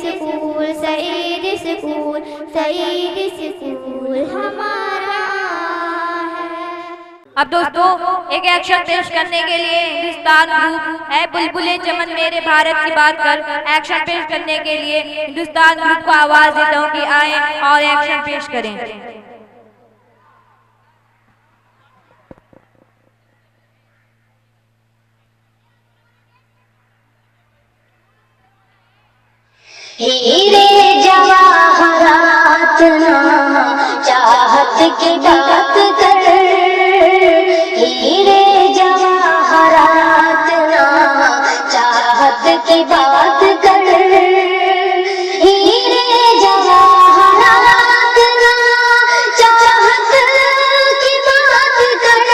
School سعید school سعید school ہمارا ہے۔ اب دوستو ایک ایکشن پیش کرنے کے لیے ہندوستان گروپ اے بلبلے چمن میرے بھارت کی بات کر ایکشن پیش کرنے کے لیے ہندوستان گروپ کو آواز دیتا ہوں کہ آئیں اور ایکشن پیش کریں۔ ہیرے جواہرات نا چاہت کی بات کر، ہیرے جواہرات نا چاہت کی بات کر، ہیرے جواہرات نا چاہت کی بات کر،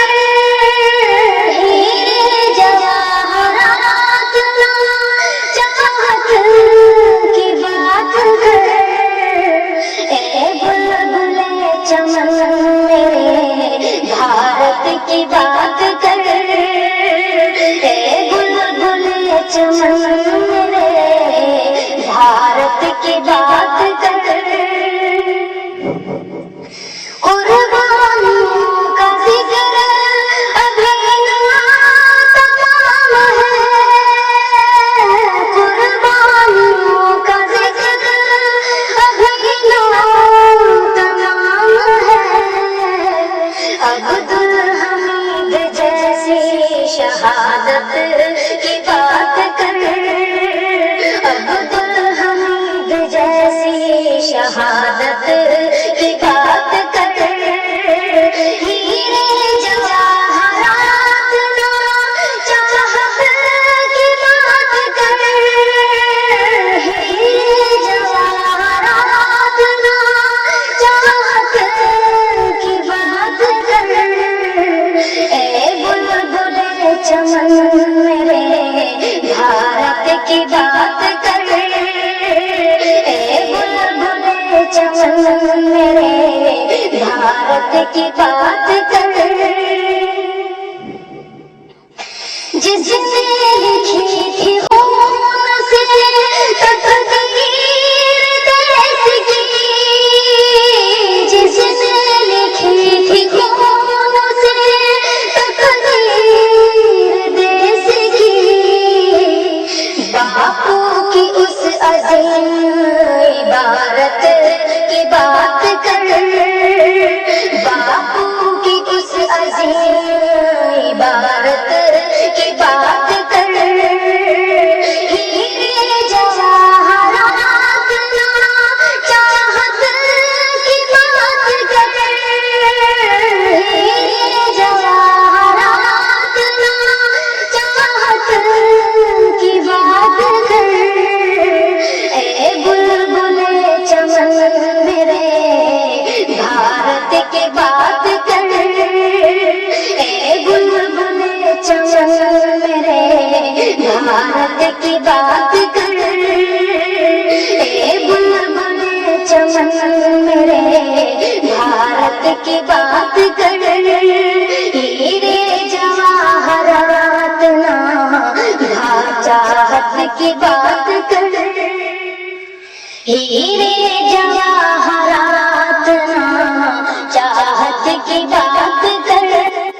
ہیرے جواہرات نا چاہت کی بات کر، اے بلبلے چمن میرے بھارت کی بات کر، اے بلبلے چمن میرے بھارت کی بات کر، قربانیوں کا ذکر ابھی تمام ہے، قربانیوں کا ذکر ابھی تمام ہے، عبد الحمید جیسی شہادت کی بات کر، عبد الحمید جیسی شہادت کی بات کر، ہیرے جواہرات نا چاہت کی بات کر، ہیرے جواہرات نا چاہت کی بات کر، اے بلبلے چمن میرے بھارت کی بات کر، اے بلبلے چمن میرے بھارت کی بات کر، جس نے لکھی تھی خون سے تقدیر دیس کی، جس نے لکھی تھی خون سے تقدیر دیس کی، باپو کی اس عظیم عبارت کی بات کر، باپو کی اس عظیم عبارت کی بات کر، ہیرے جواہرات نا چاہت کی بات کر، ہیرے جواہرات نا چاہت کی بات کر، اے بلبلے چمن میرے بھارت کی بات کر، اے بلبلے چمن میرے بھارت کی بات کر، اے بلبلے چمن میرے بھارت کی بات کر، ہیرے جواہرات نا چاہت کی بات کر، ہیرے جواہرات نا چاہت کی بات